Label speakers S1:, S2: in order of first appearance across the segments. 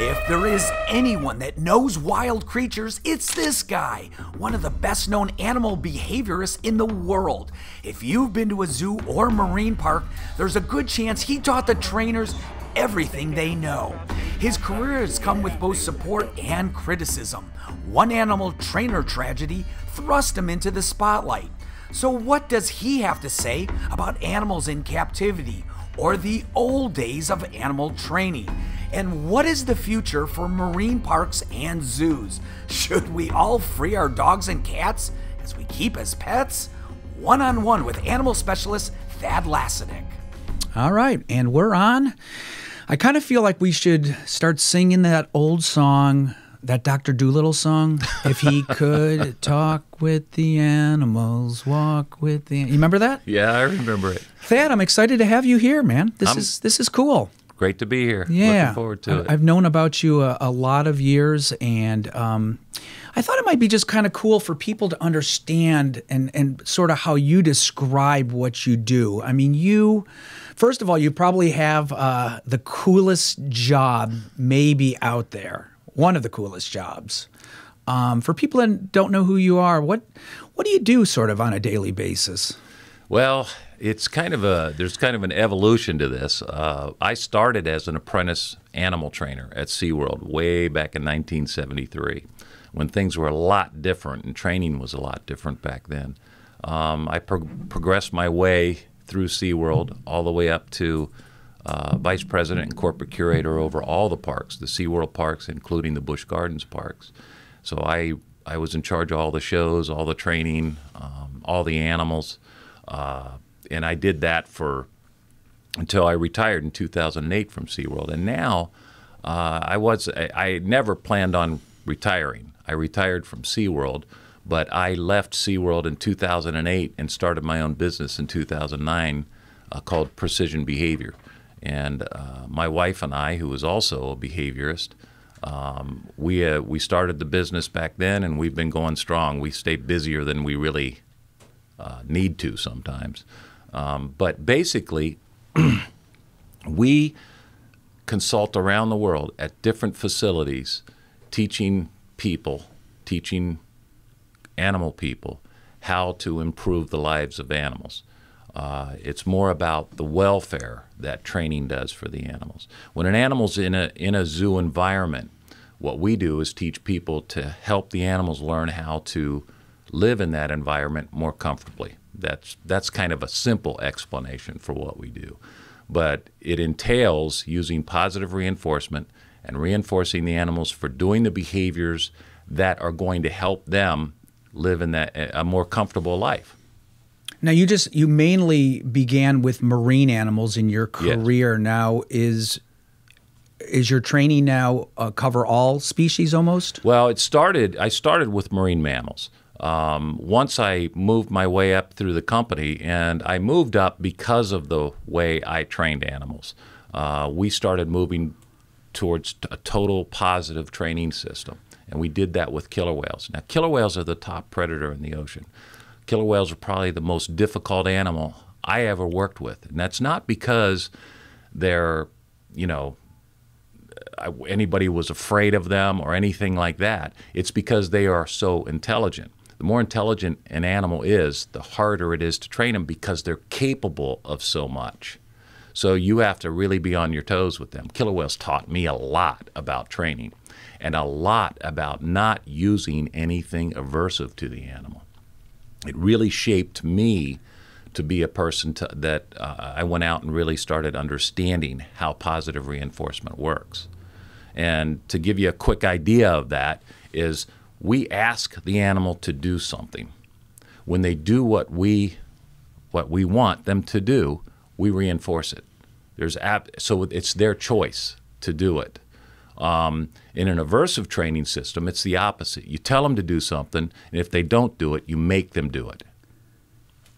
S1: If there is anyone that knows wild creatures, it's this guy, one of the best-known animal behaviorists in the world. If you've been to a zoo or marine park, there's a good chance he taught the trainers everything they know. His career has come with both support and criticism. One animal trainer tragedy thrust him into the spotlight. So what does he have to say about animals in captivity or the old days of animal training? And what is the future for marine parks and zoos? Should we all free our dogs and cats as we keep as pets? One-on-one with animal specialist Thad Lacinak.
S2: All right, and we're on. I kind of feel like we should start singing that old song, that Dr. Dolittle song. If he could talk with the animals, walk with the... You remember that?
S3: Yeah, I remember it.
S2: Thad, I'm excited to have you here, man. This is cool.
S3: Great to be here.
S2: Yeah.
S3: Looking forward to it.
S2: I've known about you a lot of years, and I thought it might be just kind of cool for people to understand and sort of how you describe what you do. I mean, first of all, you probably have the coolest job maybe out there. One of the coolest jobs. For people that don't know who you are, what do you do sort of on a daily basis?
S3: Well, there's kind of an evolution to this. I started as an apprentice animal trainer at Seaworld way back in 1973, when things were a lot different and training was a lot different back then. I progressed my way through Seaworld all the way up to vice president and corporate curator over all the parks, the Seaworld parks, including the Busch Gardens parks. So I was in charge of all the shows, all the training, all the animals, and I did that until I retired in 2008 from Seaworld. And now I never planned on retiring. I retired from Seaworld, but I left Seaworld in 2008 and started my own business in 2009 called Precision Behavior. And my wife and I, who was also a behaviorist, we started the business back then, and we've been going strong. We stay busier than we really need to sometimes. But basically, we consult around the world at different facilities, teaching animal people how to improve the lives of animals. It's more about the welfare that training does for the animals. When an animal's in a zoo environment, what we do is teach people to help the animals learn how to live in that environment more comfortably. That's kind of a simple explanation for what we do. But it entails using positive reinforcement and reinforcing the animals for doing the behaviors that are going to help them live in a more comfortable life.
S2: Now, you mainly began with marine animals in your career.
S3: Yes.
S2: Now, is your training now cover all species almost?
S3: Well, I started with marine mammals. Once I moved my way up through the company, and I moved up because of the way I trained animals. We started moving towards a total positive training system, and we did that with killer whales. Now, killer whales are the top predator in the ocean. Killer whales are probably the most difficult animal I ever worked with, and that's not because they're, anybody was afraid of them or anything like that. It's because they are so intelligent. The more intelligent an animal is, the harder it is to train them because they're capable of so much. So you have to really be on your toes with them. Killer whales taught me a lot about training and a lot about not using anything aversive to the animal. It really shaped me to be a person that I went out and really started understanding how positive reinforcement works. And to give you a quick idea of that is we ask the animal to do something. When they do what we want them to do, we reinforce it. So it's their choice to do it. In an aversive training system, it's the opposite. You tell them to do something, and if they don't do it, you make them do it.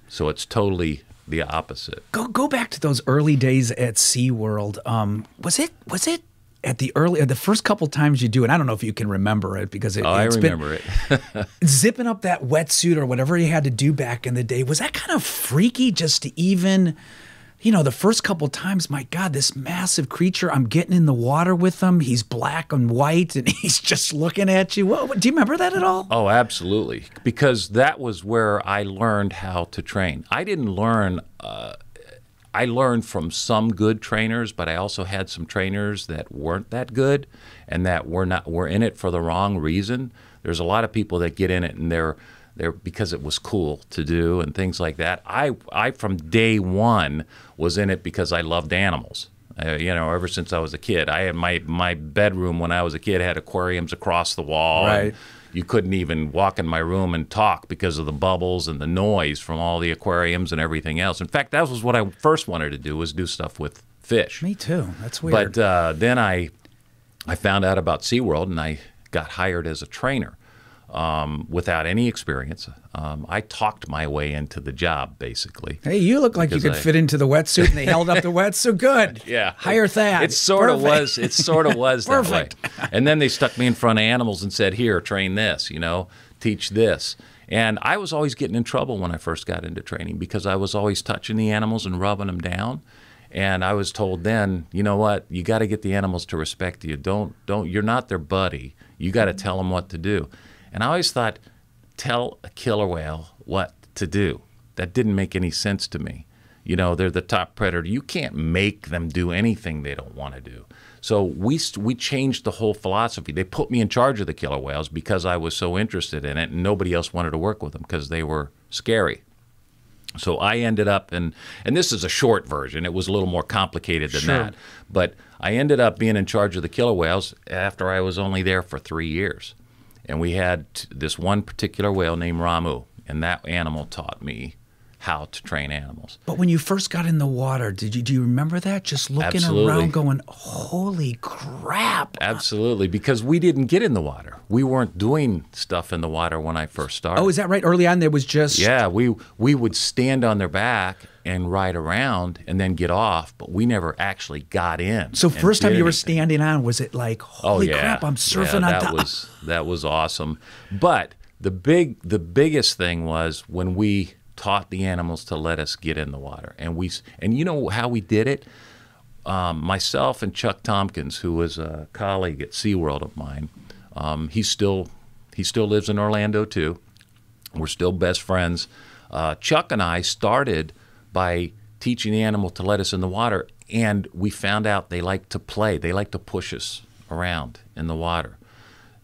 S3: So it's totally the opposite.
S2: Go back to those early days at SeaWorld. Was it at the first couple times you do it? I don't know if you can remember it because
S3: I remember it.
S2: Zipping up that wetsuit or whatever you had to do back in the day. Was that kind of freaky just to even you know, the first couple times, my God, this massive creature, I'm getting in the water with him. He's black and white, and he's just looking at you. Do you remember that at all?
S3: Oh, absolutely. Because that was where I learned how to train. I didn't learn, I learned from some good trainers, but I also had some trainers that weren't that good and that were in it for the wrong reason. There's a lot of people that get in it and they're because it was cool to do and things like that. I from day one was in it because I loved animals. You know, ever since I was a kid. I had my bedroom when I was a kid had aquariums across the wall.
S2: Right.
S3: You couldn't even walk in my room and talk because of the bubbles and the noise from all the aquariums and everything else. In fact, that was what I first wanted to do, was do stuff with fish.
S2: Me too. That's weird.
S3: But then I found out about Seaworld, and I got hired as a trainer. Without any experience. I talked my way into the job, basically.
S2: Hey, you look like you could fit into the wetsuit, and they held up the wetsuit. Good.
S3: Yeah.
S2: Hire Thad.
S3: It sort of was. It sort of was that way.
S2: Perfect.
S3: And then they stuck me in front of animals and said, "Here, train this. You know, teach this." And I was always getting in trouble when I first got into training because I was always touching the animals and rubbing them down. And I was told then, you know what? You got to get the animals to respect you. Don't. You're not their buddy. You got to tell them what to do. And I always thought, tell a killer whale what to do. That didn't make any sense to me. You know, they're the top predator. You can't make them do anything they don't want to do. So we changed the whole philosophy. They put me in charge of the killer whales because I was so interested in it, and nobody else wanted to work with them because they were scary. So I ended up, and this is a short version. It was a little more complicated than that. But I ended up being in charge of the killer whales after I was only there for 3 years. And we had this one particular whale named Ramu, and that animal taught me how to train animals.
S2: But when you first got in the water, do you remember that? Just looking
S3: Absolutely.
S2: around going, holy crap.
S3: Absolutely, because we didn't get in the water. We weren't doing stuff in the water when I first started.
S2: Oh, is that right? Early on there was just...
S3: Yeah, we would stand on their back and ride around and then get off, but we never actually got in.
S2: So first time you were standing on, was it like, holy crap, I'm surfing on top?
S3: That was awesome. But the biggest thing was when we taught the animals to let us get in the water. And you know how we did it? Myself and Chuck Tompkins, who was a colleague at Seaworld of mine, he still lives in Orlando too. We're still best friends. Chuck and I started by teaching the animal to let us in the water, and we found out they like to play. They like to push us around in the water.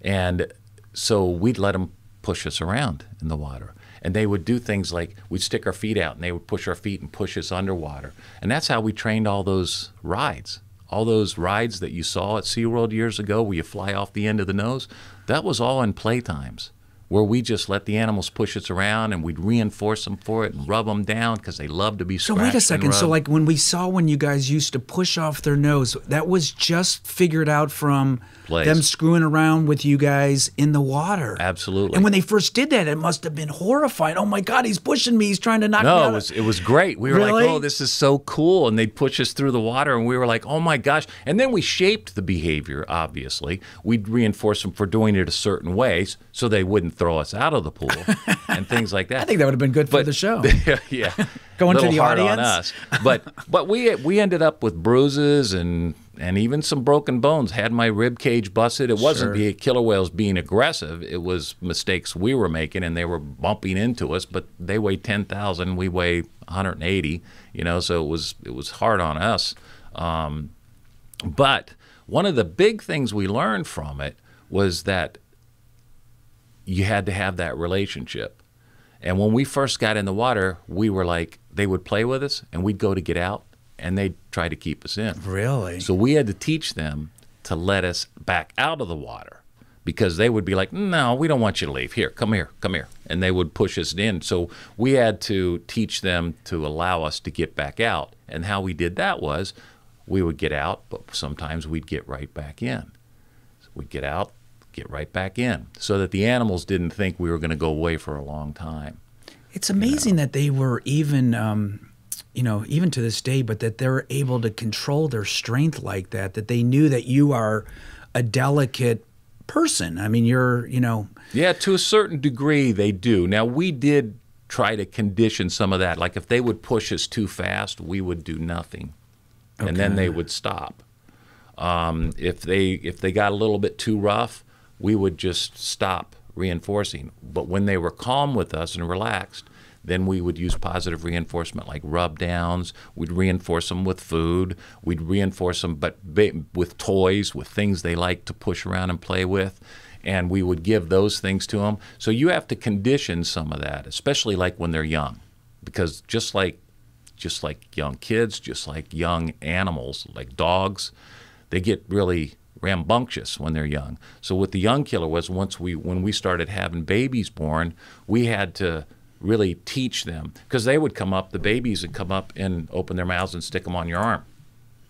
S3: And so we'd let them push us around in the water. And they would do things like we'd stick our feet out, and they would push our feet and push us underwater. And that's how we trained all those rides. All those rides that you saw at SeaWorld years ago where you fly off the end of the nose, that was all in playtimes, where we just let the animals push us around, and we'd reinforce them for it and rub them down because they love to be scratched.
S2: So wait a second.
S3: And
S2: So like when you guys used to push off their nose, that was just figured out from them screwing around with you guys in the water.
S3: Absolutely.
S2: And when they first did that, it must have been horrifying. Oh my God, he's pushing me. He's trying to knock me out.
S3: No, it was great. We were
S2: Really?
S3: like, oh, this is so cool. And they'd push us through the water, and we were like, oh my gosh. And then we shaped the behavior, obviously. We'd reinforce them for doing it a certain way so they wouldn't throw us out of the pool and things like that.
S2: I think that would have been good for the show.
S3: Yeah.
S2: Going to
S3: little
S2: the
S3: hard
S2: audience.
S3: on us. But we ended up with bruises and even some broken bones. Had my rib cage busted. It wasn't the killer whales being aggressive. It was mistakes we were making, and they were bumping into us. But they weigh 10,000. We weigh 180. You know, so it was hard on us. But one of the big things we learned from it was that you had to have that relationship. And when we first got in the water, we were like, they would play with us, and we'd go to get out, and they'd try to keep us in.
S2: Really?
S3: So we had to teach them to let us back out of the water, because they would be like, no, we don't want you to leave. Here, come here, come here. And they would push us in. So we had to teach them to allow us to get back out. And how we did that was we would get out, but sometimes we'd get right back in. So we'd get out, get right back in, so that the animals didn't think we were going to go away for a long time.
S2: It's amazing that they were even, even to this day, but that they're able to control their strength like that, that they knew that you are a delicate person. I mean, you're.
S3: Yeah, to a certain degree they do. Now, we did try to condition some of that. Like if they would push us too fast, we would do nothing, and then they would stop. If they got a little bit too rough, we would just stop reinforcing. But when they were calm with us and relaxed, then we would use positive reinforcement like rub downs. We'd reinforce them with food. We'd reinforce them with toys, with things they like to push around and play with. And we would give those things to them. So you have to condition some of that, especially like when they're young. Because just like young kids, just like young animals, like dogs, they get really rambunctious when they're young. So what the young killer was, when we started having babies born, we had to really teach them, because they would come up, the babies would come up and open their mouths and stick them on your arm.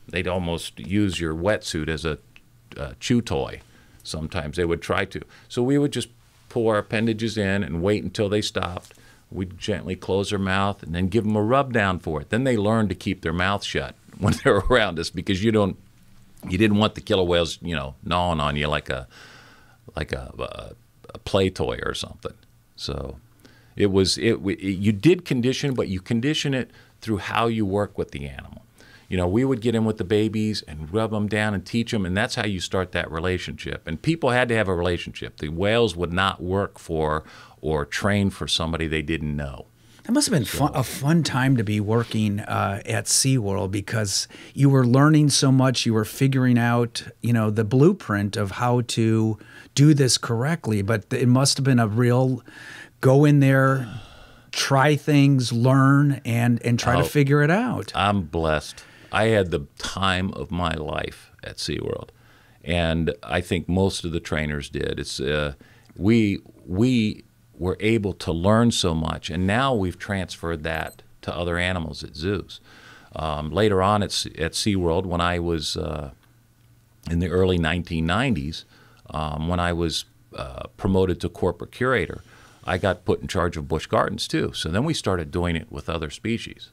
S3: They'd almost use your wetsuit as a chew toy. Sometimes they would try to. So we would just pull our appendages in and wait until they stopped. We'd gently close their mouth and then give them a rub down for it. Then they learned to keep their mouth shut when they're around us, because you didn't want the killer whales, gnawing on you like a play toy or something. So you did condition, but you condition it through how you work with the animal. We would get in with the babies and rub them down and teach them, and that's how you start that relationship. And people had to have a relationship. The whales would not work for or train for somebody they didn't know.
S2: It must have been a fun time to be working at Seaworld, because you were learning so much. You were figuring out, the blueprint of how to do this correctly. But it must have been a real go in there, try things, learn, and try to figure it out.
S3: I'm blessed. I had the time of my life at Seaworld, and I think most of the trainers did. It's we were able to learn so much, and now we've transferred that to other animals at zoos. Later on at Seaworld, when I was in the early 1990s, when I was promoted to corporate curator, I got put in charge of bush gardens too. So then we started doing it with other species.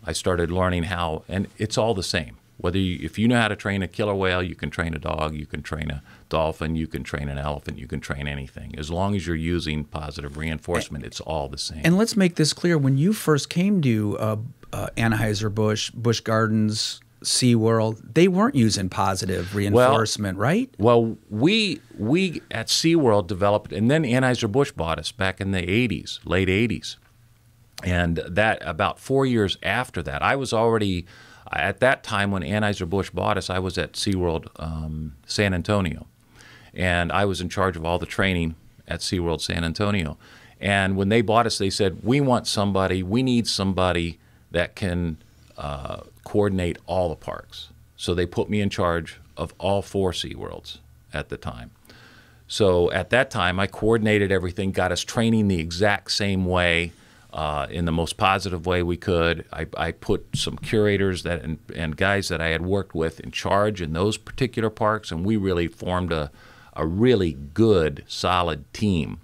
S3: I started learning how, and it's all the same. If you know how to train a killer whale, you can train a dog, you can train a dolphin, you can train an elephant, you can train anything. As long as you're using positive reinforcement, it's all the same.
S2: And let's make this clear. When you first came to Anheuser-Busch, Busch Gardens, SeaWorld, they weren't using positive reinforcement, right?
S3: Well, we at SeaWorld developed, and then Anheuser-Busch bought us back in the 80s, late 80s. And that about 4 years after that, I was already, at that time when Anheuser-Busch bought us, I was at SeaWorld San Antonio. And I was in charge of all the training at SeaWorld San Antonio. And when they bought us, they said, we need somebody that can coordinate all the parks. So they put me in charge of all 4 SeaWorlds at the time. So at that time, I coordinated everything, got us training the exact same way, in the most positive way we could. I put some curators and guys that I had worked with in charge in those particular parks, and we really formed a really good, solid team.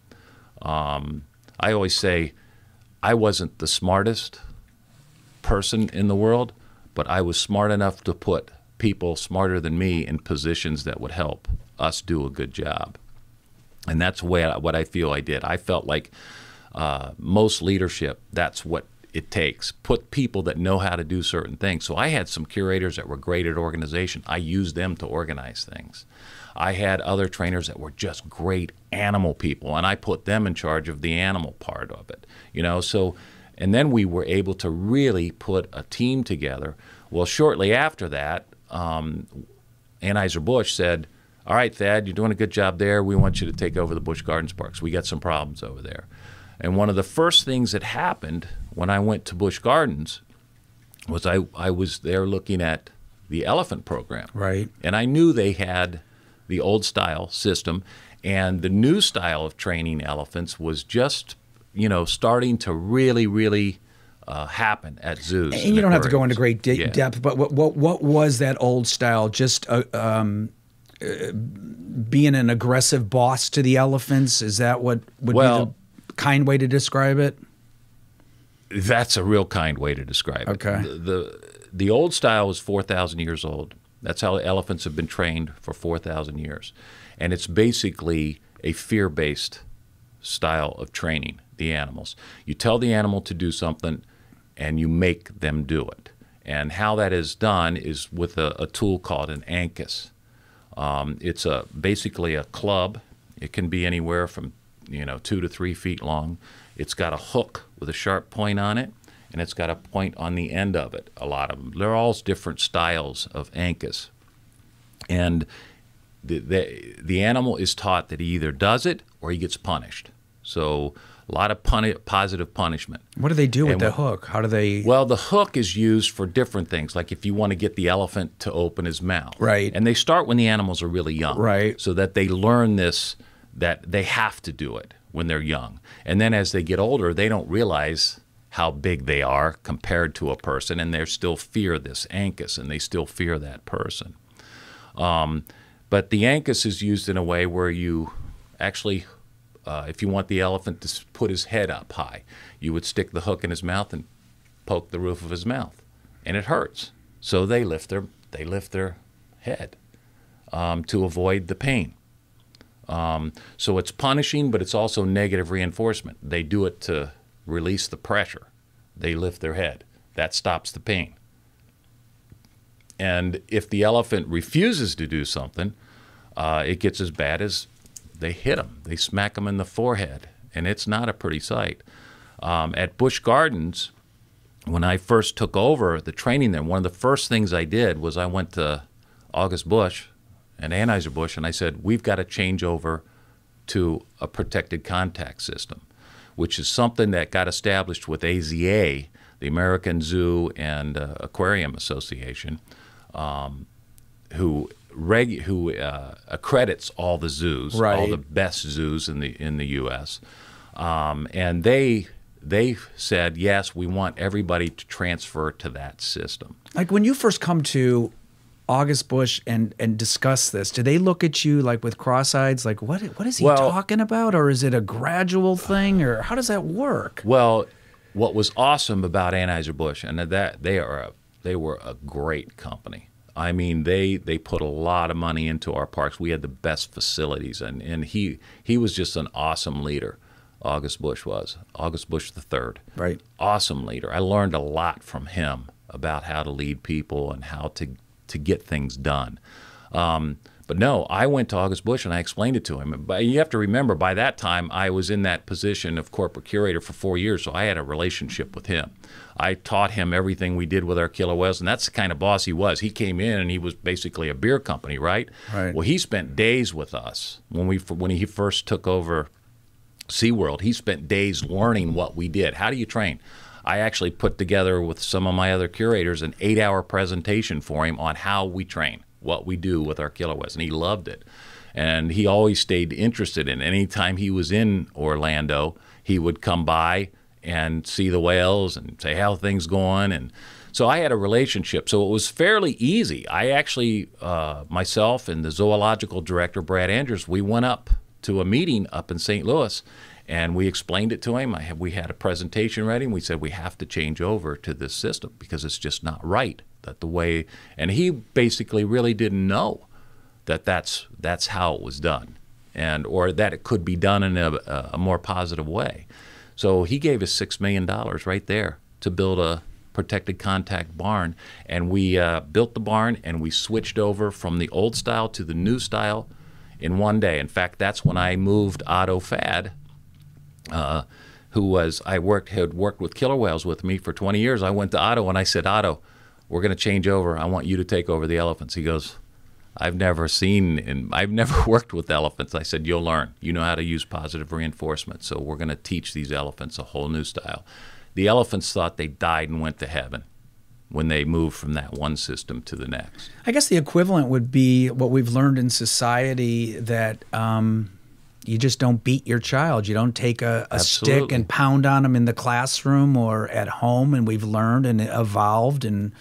S3: I always say I wasn't the smartest person in the world, but I was smart enough to put people smarter than me in positions that would help us do a good job. And that's what I feel I did. I felt like most leadership, that's what it takes. Put people that know how to do certain things. So I had some curators that were great at organization. I used them to organize things. I had other trainers that were just great animal people, and I put them in charge of the animal part of it. So, and then we were able to really put a team together. Well, shortly after that, Anheuser-Busch said, all right, Thad, you're doing a good job there. We want you to take over the Busch Gardens parks. We got some problems over there. And one of the first things that happened when I went to Busch Gardens was I was there looking at the elephant program.
S2: Right.
S3: And I knew they had the old style system, and the new style of training elephants was just, starting to really, really happen at zoos.
S2: And you don't have to go into great depth, but what was that old style? Just being an aggressive boss to the elephants? Is that what would be the kind way to describe it?
S3: That's a real kind way to describe it.
S2: Okay.
S3: The old style is 4,000 years old. That's how elephants have been trained for 4,000 years. And it's basically a fear-based style of training. the animals. You tell the animal to do something, and you make them do it. And how that is done is with a tool called an ankus. It's basically a club. It can be anywhere from 2 to 3 feet long. It's got a hook with a sharp point on it, and it's got a point on the end of it. A lot of them. They're all different styles of ankus, and the animal is taught that he either does it or he gets punished. So a lot of positive punishment.
S2: What do they do with the hook? How do they?
S3: Well, the hook is used for different things, like if you want to get the elephant to open his mouth.
S2: Right.
S3: And they start when the animals are really young.
S2: Right.
S3: So that they learn this, that they have to do it when they're young. And then as they get older, they don't realize how big they are compared to a person, and they still fear this ankus, and they still fear that person. But the ankus is used in a way where you actually, if you want the elephant to put his head up high, you would stick the hook in his mouth and poke the roof of his mouth, and it hurts. So they lift their head to avoid the pain. So it's punishing, but it's also negative reinforcement. They do it to release the pressure. They lift their head. That stops the pain. And if the elephant refuses to do something, it gets as bad as they hit him. They smack him in the forehead, and it's not a pretty sight. At Busch Gardens, when I first took over the training there, one of the first things I did was I went to August Busch and Anheuser-Busch, and I said, we've got to change over to a protected contact system, which is something that got established with AZA, the American Zoo and Aquarium Association, who accredits all the zoos,
S2: right,
S3: all the best zoos in the U.S. And they said, yes, we want everybody to transfer to that system.
S2: Like when you first come to August Busch and discuss this, do they look at you like with cross-eyes, like what is he talking about, or is it a gradual thing, or how does that work?
S3: Well, what was awesome about Anheuser-Busch, and that they were a great company. I mean, they put a lot of money into our parks. We had the best facilities, and he was just an awesome leader. August Busch was. August Busch III.
S2: Right.
S3: Awesome leader. I learned a lot from him about how to lead people and how to get things done. But no, I went to August Busch and I explained it to him. But you have to remember, by that time, I was in that position of corporate curator for 4 years, so I had a relationship with him. I taught him everything we did with our killer whales, and that's the kind of boss he was. He came in and he was basically a beer company, right?
S2: Right.
S3: Well, he spent days with us when he first took over Seaworld. He spent days learning what we did. How do you train? I actually put together with some of my other curators an 8-hour presentation for him on how we train, what we do with our killer whales, and he loved it. And he always stayed interested in it. Anytime he was in Orlando, he would come by and see the whales and say how things going. And so I had a relationship. So it was fairly easy. I actually, myself and the zoological director, Brad Andrews, we went up to a meeting up in St. Louis, and we explained it to him. We had a presentation ready, and we said we have to change over to this system because it's just not right. That the way, and he basically really didn't know that that's how it was done, or that it could be done in a more positive way. So he gave us $6 million right there to build a protected contact barn, and we built the barn, and we switched over from the old style to the new style in one day. In fact, that's when I moved Otto Thad, who had worked with killer whales with me for 20 years. I went to Otto and I said, Otto, we're going to change over. I want you to take over the elephants. He goes, I've never worked with elephants. I said, you'll learn. You know how to use positive reinforcement, so we're going to teach these elephants a whole new style. The elephants thought they died and went to heaven when they moved from that one system to the next.
S2: I guess the equivalent would be what we've learned in society, that you just don't beat your child. You don't take a stick and pound on them in the classroom or at home, and we've learned and evolved, and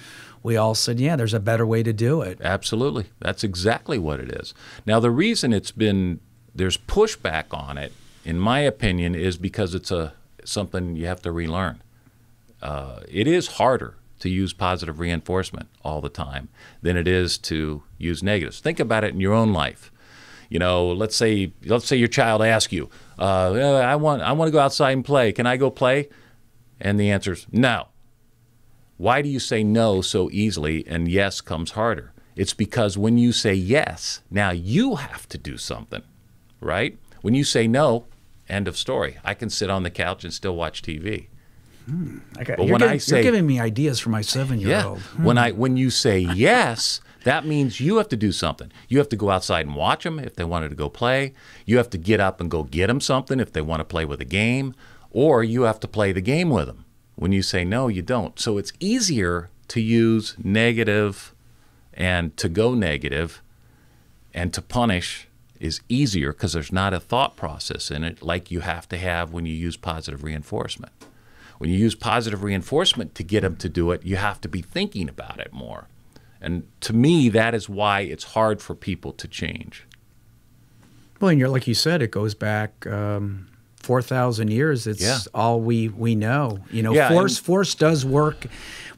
S2: we all said, yeah, there's a better way to do it.
S3: Absolutely. That's exactly what it is. Now, the reason there's pushback on it, in my opinion, is because it's something you have to relearn. It is harder to use positive reinforcement all the time than it is to use negatives. Think about it in your own life. You know, let's say your child asks you, I want to go outside and play. Can I go play? And the answer is no. Why do you say no so easily and yes comes harder? It's because when you say yes, now you have to do something, right? When you say no, end of story. I can sit on the couch and still watch TV.
S2: But you're giving me ideas for my 7-year-old.
S3: Yeah. When you say yes, that means you have to do something. You have to go outside and watch them if they wanted to go play. You have to get up and go get them something if they want to play with a game, or you have to play the game with them. When you say no, you don't. So it's easier to use negative and to go negative, and to punish is easier because there's not a thought process in it like you have to have when you use positive reinforcement. When you use positive reinforcement to get them to do it, you have to be thinking about it more. And to me, that is why it's hard for people to change.
S2: Well, and like you said, it goes back 4,000 years. It's all we know. You know, force does work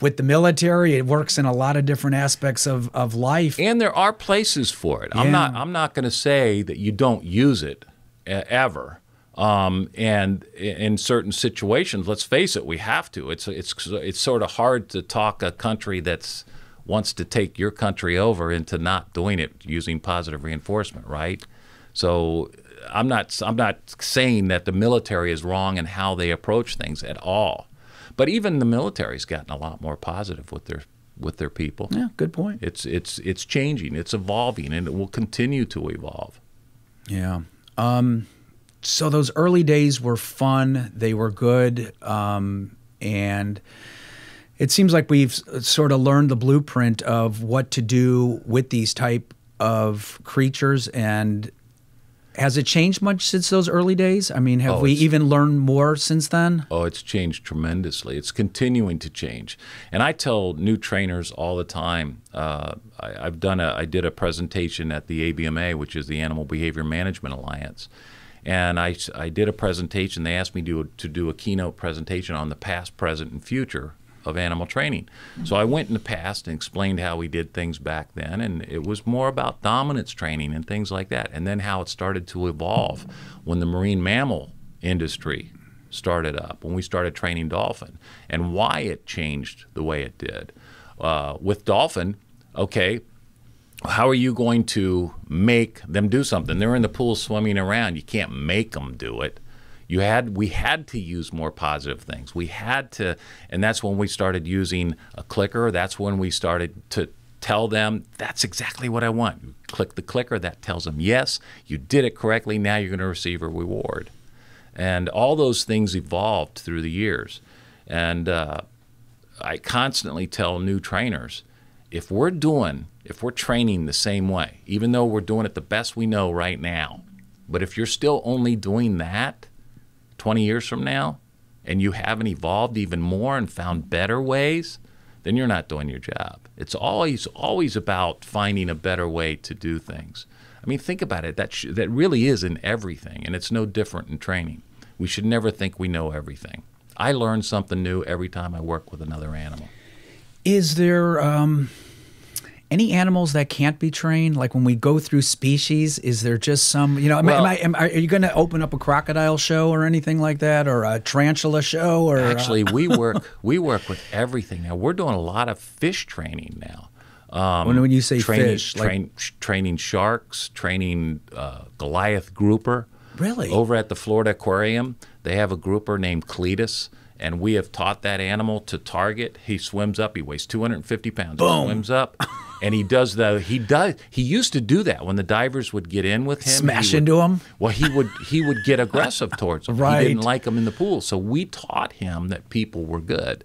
S2: with the military. It works in a lot of different aspects of life.
S3: And there are places for it.
S2: Yeah.
S3: I'm not going to say that you don't use it ever. And in certain situations, let's face it, we have to. It's sort of hard to talk a country that's wants to take your country over into not doing it using positive reinforcement, right? So I'm not saying that the military is wrong in how they approach things at all, but even the military's gotten a lot more positive with their people.
S2: Yeah, good point.
S3: It's changing, it's evolving, and it will continue to evolve.
S2: Yeah. So those early days were fun. They were good, and it seems like we've sort of learned the blueprint of what to do with these type of creatures. And has it changed much since those early days? I mean, have we even learned more since then?
S3: Oh, it's changed tremendously. It's continuing to change. And I tell new trainers all the time, I did a presentation at the ABMA, which is the Animal Behavior Management Alliance. And I did a presentation. They asked me to do a keynote presentation on the past, present, and future of animal training. So I went in the past and explained how we did things back then, and it was more about dominance training and things like that, and then how it started to evolve when the marine mammal industry started up, when we started training dolphin, and why it changed the way it did. With dolphin, okay, how are you going to make them do something? They're in the pool swimming around. You can't make them do it. We had to use more positive things. We had to, and that's when we started using a clicker. That's when we started to tell them, that's exactly what I want. You click the clicker, that tells them, yes, you did it correctly, now you're going to receive a reward. And all those things evolved through the years. And I constantly tell new trainers, if we're training the same way, even though we're doing it the best we know right now, but if you're still only doing that 20 years from now, and you haven't evolved even more and found better ways, then you're not doing your job. It's always about finding a better way to do things. I mean, think about it. That really is in everything, and it's no different in training. We should never think we know everything. I learn something new every time I work with another animal.
S2: Is there any animals that can't be trained? Like when we go through species, is there just some, you know, are you going to open up a crocodile show or anything like that, or a tarantula show? Or
S3: actually, we work with everything now. We're doing a lot of fish training now.
S2: When you say fish,
S3: training sharks, training Goliath grouper.
S2: Really?
S3: Over at the Florida Aquarium, they have a grouper named Cletus. And we have taught that animal to target. He swims up. He weighs 250 pounds.
S2: Boom.
S3: He swims up, and he used to do that when the divers would get in with him.
S2: Smash into him.
S3: Well, he would get aggressive towards them.
S2: Right.
S3: He didn't like them in the pool, so we taught him that people were good.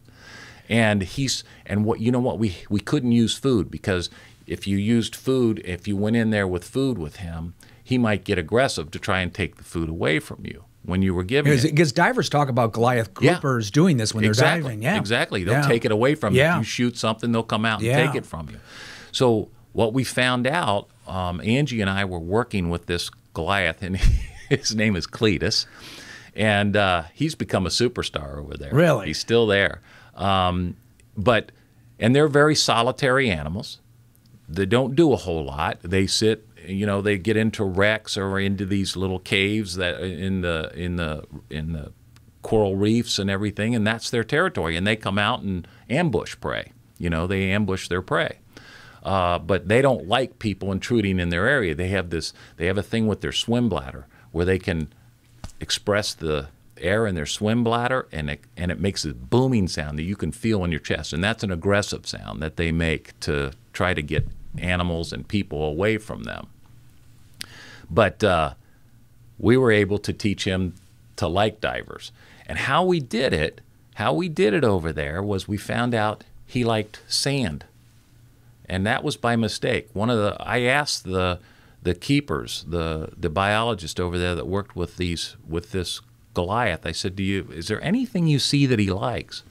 S3: And we couldn't use food, because if you went in there with food with him, he might get aggressive to try and take the food away from you when you were giving it.
S2: Because divers talk about Goliath groupers doing this when they're diving. Yeah,
S3: exactly. They'll take it away from you. If you shoot something, they'll come out and take it from you. So what we found out, Angie and I were working with this Goliath, and his name is Cletus, and he's become a superstar over there.
S2: Really?
S3: He's still there. And they're very solitary animals. They don't do a whole lot. They sit you know, they get into wrecks or into these little caves that in the coral reefs and everything, and that's their territory. And they come out and ambush prey. You know, they ambush their prey. But they don't like people intruding in their area. They have a thing with their swim bladder where they can express the air in their swim bladder, and it makes a booming sound that you can feel in your chest. And that's an aggressive sound that they make to try to get animals and people away from them. But we were able to teach him to like divers. And how we did it over there was we found out he liked sand. And that was by mistake. I asked the keepers, the biologist over there that worked with this Goliath, I said, is there anything you see that he likes?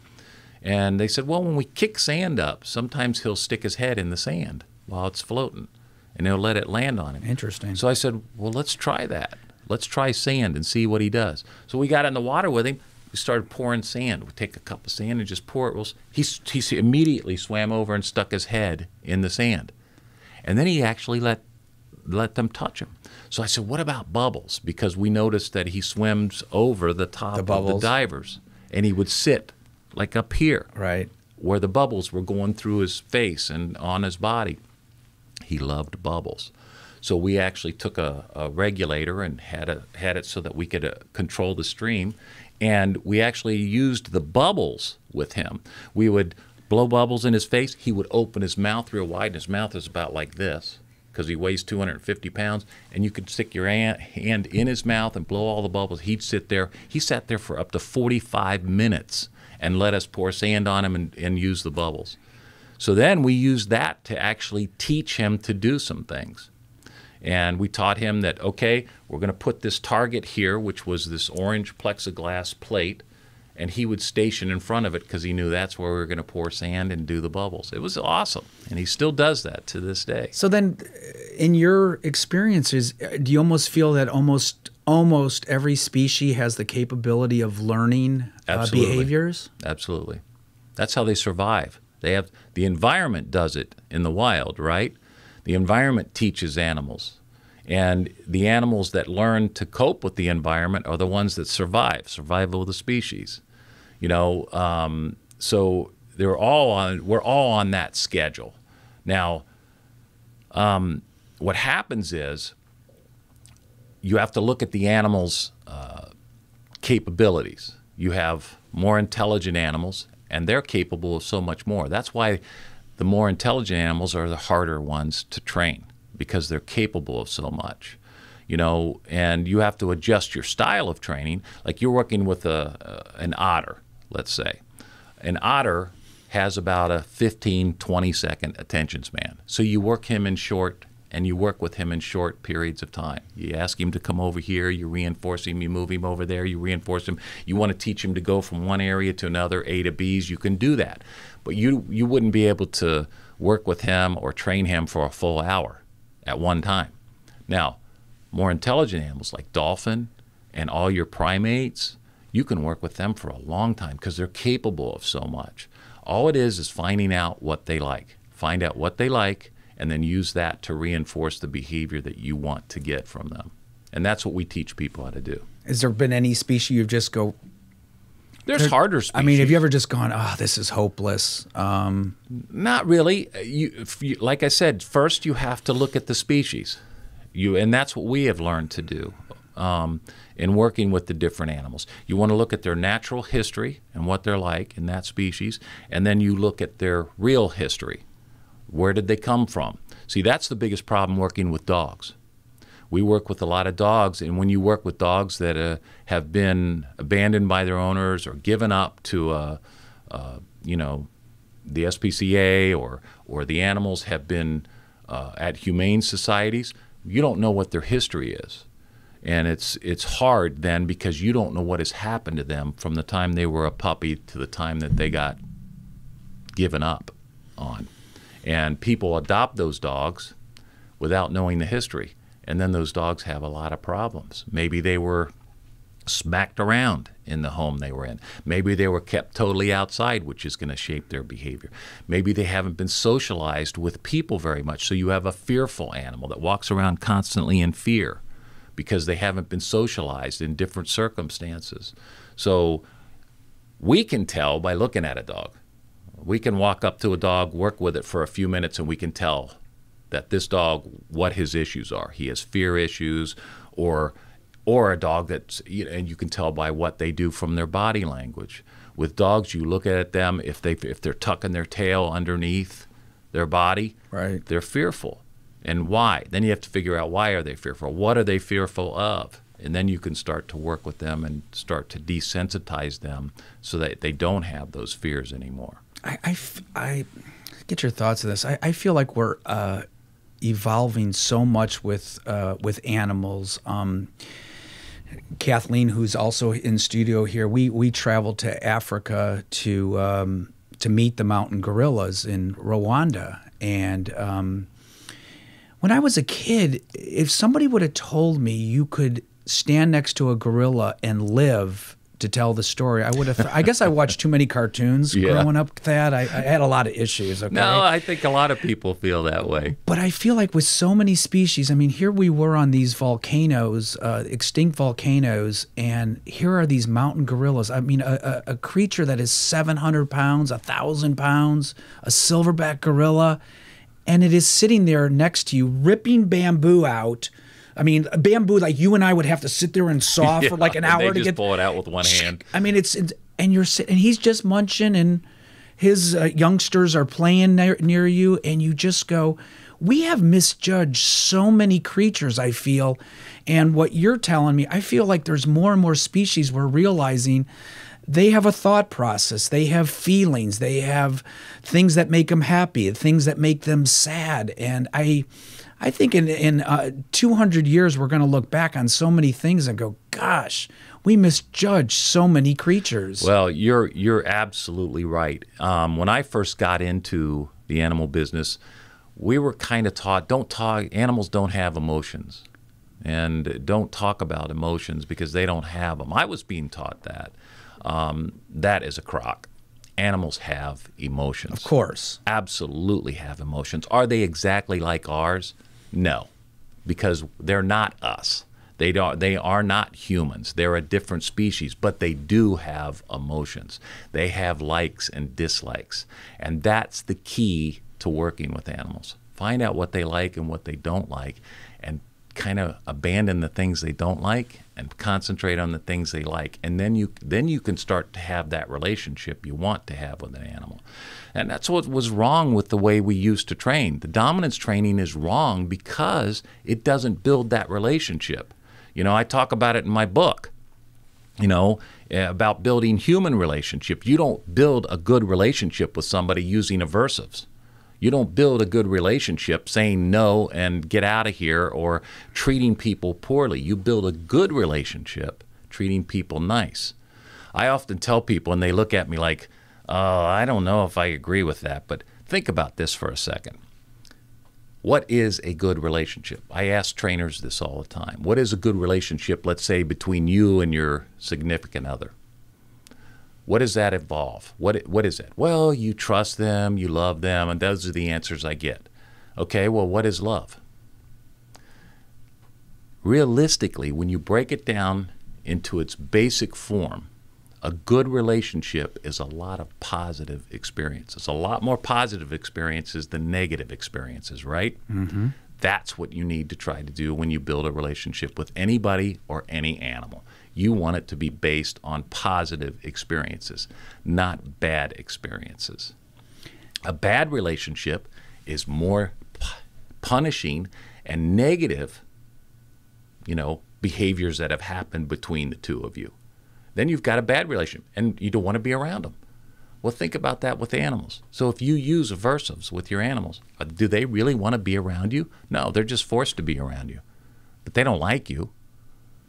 S3: And they said, well, when we kick sand up, sometimes he'll stick his head in the sand while it's floating, and he'll let it land on him. Interesting. So I said, well, let's try that. Let's try sand and see what he does. So we got in the water with him. We started pouring sand. We take a cup of sand and just pour it. Well, he immediately swam over and stuck his head in the sand. And then he actually let them touch him. So I said, what about bubbles? Because we noticed that he swims over the top of the divers, and he would sit like up here, right, where the bubbles were going through his face and on his body. He loved bubbles. So we actually took a regulator and had it so that we could control the stream, and we actually used the bubbles with him. We would blow bubbles in his face. He would open his mouth real wide, and his mouth is about like this, because he weighs 250 pounds, and you could stick your hand in his mouth and blow all the bubbles. He'd sit there. He sat there for up to 45 minutes and let us pour sand on him and use the bubbles. So then we used that to actually teach him to do some things. And we taught him that, okay, we're going to put this target here, which was this orange plexiglass plate, and he would station in front of it because he knew that's where we were going to pour sand and do the bubbles. It was awesome, and he still does that to this day.
S2: So then, in your experiences, do you almost feel that almost every species has the capability of learning behaviors?
S3: Absolutely. That's how they survive. The environment does it in the wild, right? The environment teaches animals. And the animals that learn to cope with the environment are the ones that survival of the species. You know, so we're all on that schedule. Now, what happens is you have to look at the animal's capabilities. You have more intelligent animals, and they're capable of so much more. That's why the more intelligent animals are the harder ones to train, because they're capable of so much. You know, and you have to adjust your style of training. Like you're working with an otter, let's say. An otter has about a 15, 20-second attention span. So you work him in short, and you work with him in short periods of time. You ask him to come over here, you reinforce him, you move him over there, you reinforce him. You want to teach him to go from one area to another, A to B's, you can do that. But you wouldn't be able to work with him or train him for a full hour at one time. Now, more intelligent animals like dolphin and all your primates, you can work with them for a long time because they're capable of so much. All it is finding out what they like. Find out what they like, and then use that to reinforce the behavior that you want to get from them. And that's what we teach people how to do. Has
S2: there been any species you just go...
S3: There's harder species.
S2: I mean, have you ever just gone, oh, this is hopeless?
S3: Not really. Like I said, first you have to look at the species. And that's what we have learned to do in working with the different animals. You want to look at their natural history and what they're like in that species, and then you look at their real history. Where did they come from? See, that's the biggest problem working with dogs. We work with a lot of dogs, and when you work with dogs that have been abandoned by their owners or given up to, you know, the SPCA or the animals have been at humane societies, you don't know what their history is. And it's hard then because you don't know what has happened to them from the time they were a puppy to the time that they got given up on. And people adopt those dogs without knowing the history. And then those dogs have a lot of problems. Maybe they were smacked around in the home they were in. Maybe they were kept totally outside, which is going to shape their behavior. Maybe they haven't been socialized with people very much, so you have a fearful animal that walks around constantly in fear because they haven't been socialized in different circumstances. So we can tell by looking at a dog. We can walk up to a dog, work with it for a few minutes, and we can tell that this dog, what his issues are. He has fear issues, or a dog that's, and you can tell by what they do from their body language. With dogs, you look at them, if they're tucking their tail underneath their body,
S2: right,
S3: they're fearful. And why? Then you have to figure out, why are they fearful? What are they fearful of? And then you can start to work with them and start to desensitize them so that they don't have those fears anymore.
S2: I get your thoughts on this. I feel like we're evolving so much with animals. Kathleen, who's also in studio here, we traveled to Africa to meet the mountain gorillas in Rwanda. And when I was a kid, if somebody would have told me you could stand next to a gorilla and live to tell the story, I would have. I guess I watched too many cartoons growing up, Thad. I had a lot of issues. Okay?
S3: No, I think a lot of people feel that way.
S2: But I feel like with so many species, I mean, here we were on these volcanoes, extinct volcanoes, and here are these mountain gorillas. I mean, a creature that is 700 pounds, 1,000 pounds, a silverback gorilla, and it is sitting there next to you, ripping bamboo out. I mean, bamboo like you and I would have to sit there and saw for like an hour to get.
S3: Pull it out with one hand.
S2: I mean, and you're sitting, and he's just munching, and his youngsters are playing near you, and you just go, we have misjudged so many creatures, I feel. And what you're telling me, I feel like there's more and more species we're realizing they have a thought process, they have feelings, they have things that make them happy, things that make them sad. And I think in 200 years, we're going to look back on so many things and go, gosh, we misjudged so many creatures.
S3: Well, you're absolutely right. When I first got into the animal business, we were kind of taught, animals don't have emotions. And don't talk about emotions because they don't have them. I was being taught that. That is a crock. Animals have emotions.
S2: Of course.
S3: Absolutely have emotions. Are they exactly like ours? No, because they're not us. They are not humans. They're a different species, but they do have emotions. They have likes and dislikes. And that's the key to working with animals. Find out what they like and what they don't like, and kind of abandon the things they don't like and concentrate on the things they like. And then you can start to have that relationship you want to have with an animal. And that's what was wrong with the way we used to train. The dominance training is wrong because it doesn't build that relationship. You know, I talk about it in my book, you know, about building human relationship. You don't build a good relationship with somebody using aversives. You don't build a good relationship saying no and get out of here or treating people poorly. You build a good relationship treating people nice. I often tell people, and they look at me like, oh, I don't know if I agree with that, but think about this for a second. What is a good relationship? I ask trainers this all the time. What is a good relationship, let's say, between you and your significant other? What does that involve? What is it? Well, you trust them, you love them, and those are the answers I get. Okay, well, what is love? Realistically, when you break it down into its basic form, a good relationship is a lot of positive experiences, a lot more positive experiences than negative experiences, right? Mm-hmm. That's what you need to try to do when you build a relationship with anybody or any animal. You want it to be based on positive experiences, not bad experiences. A bad relationship is more punishing and negative, behaviors that have happened between the two of you. Then you've got a bad relationship, and you don't want to be around them. Well, think about that with animals. So if you use aversives with your animals, do they really want to be around you? No, they're just forced to be around you. But they don't like you.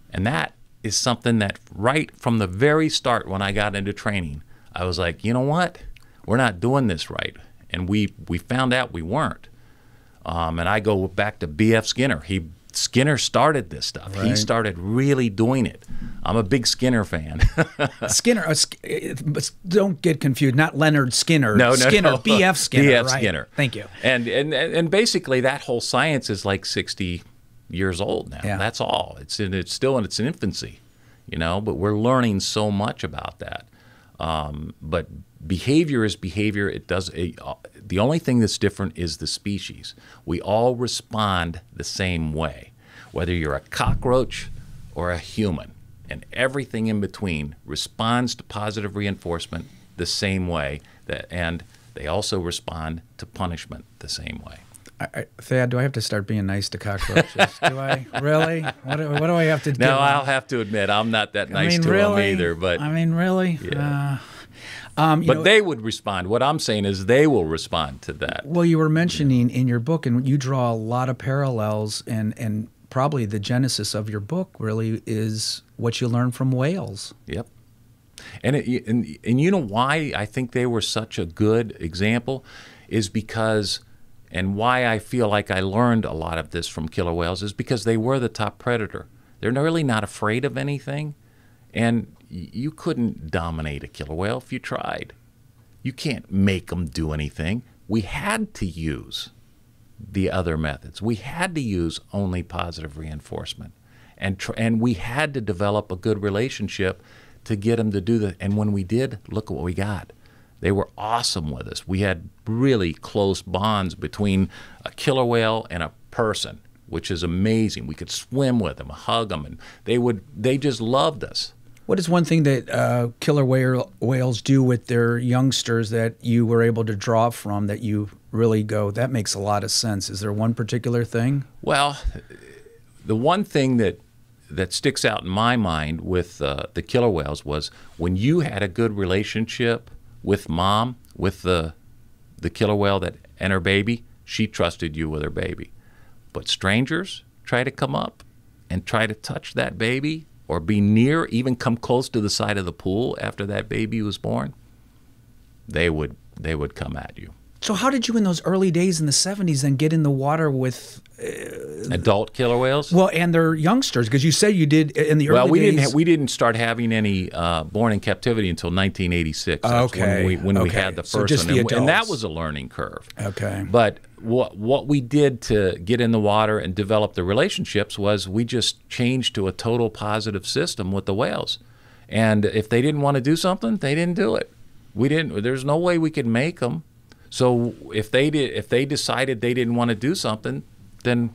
S3: And that is something that right from the very start when I got into training, I was like, you know what? We're not doing this right. And we found out we weren't. And I go back to B.F. Skinner. Skinner started this stuff. Right. He started really doing it. I'm a big Skinner fan.
S2: Skinner, don't get confused. Not Leonard Skinner.
S3: No,
S2: Skinner, B.F. Skinner.
S3: B.F.
S2: Right?
S3: Skinner.
S2: Thank you.
S3: And basically that whole science is like 60 years old now.
S2: Yeah.
S3: That's all. It's still in its infancy, you know. But we're learning so much about that. But behavior is behavior. The only thing that's different is the species. We all respond the same way, whether you're a cockroach or a human, and everything in between responds to positive reinforcement the same way, and they also respond to punishment the same way.
S2: Thad, do I have to start being nice to cockroaches? Do I? Really? What do I have to do?
S3: No, I'll have to admit, I'm not that nice to them either. But
S2: I mean, really?
S3: Yeah. But they would respond. What I'm saying is they will respond to that.
S2: Well, you were mentioning in your book, and you draw a lot of parallels, and probably the genesis of your book really is what you learned from whales.
S3: Yep. And you know why I think they were such a good example is because, and why I feel like I learned a lot of this from killer whales is because they were the top predator. They're really not afraid of anything, and you couldn't dominate a killer whale if you tried. You can't make them do anything. We had to use the other methods. We had to use only positive reinforcement, and we had to develop a good relationship to get them to do that. And when we did, look at what we got. They were awesome with us. We had really close bonds between a killer whale and a person, which is amazing. We could swim with them, hug them, and they just loved us.
S2: What is one thing that killer whales do with their youngsters that you were able to draw from that you really go, that makes a lot of sense? Is there one particular thing?
S3: Well, the one thing that sticks out in my mind with the killer whales was when you had a good relationship with mom, with the killer whale and her baby, she trusted you with her baby. But strangers try to come up and try to touch that baby or be near, even come close to the side of the pool after that baby was born, they would come at you.
S2: So how did you in those early days in the 70s then get in the water with
S3: adult killer whales?
S2: Well, and their youngsters, because you said you did in the early days.
S3: Well, we didn't start having any born in captivity until 1986. That's when we had the first
S2: just
S3: one, and that was a learning curve.
S2: Okay.
S3: But what we did to get in the water and develop the relationships was we just changed to a total positive system with the whales, and if they didn't want to do something, they didn't do it. We didn't. There's no way we could make them. So if they decided they didn't want to do something, then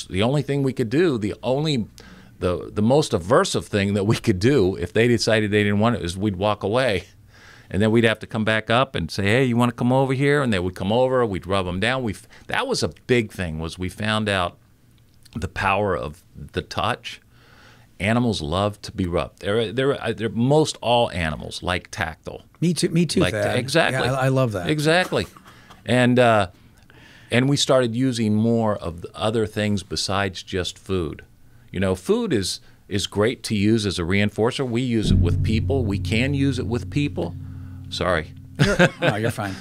S3: the only thing we could do, the most aversive thing that we could do if they decided they didn't want it is we'd walk away. And then we'd have to come back up and say, hey, you want to come over here? And they would come over, we'd rub them down. That was a big thing, was we found out the power of the touch. Animals love to be rubbed. They're most all animals like tactile.
S2: Me too.
S3: Like exactly.
S2: Yeah, I love that.
S3: Exactly. And we started using more of the other things besides just food. You know, food is great to use as a reinforcer. We use it with people. We can use it with people. Sorry.
S2: No, you're fine.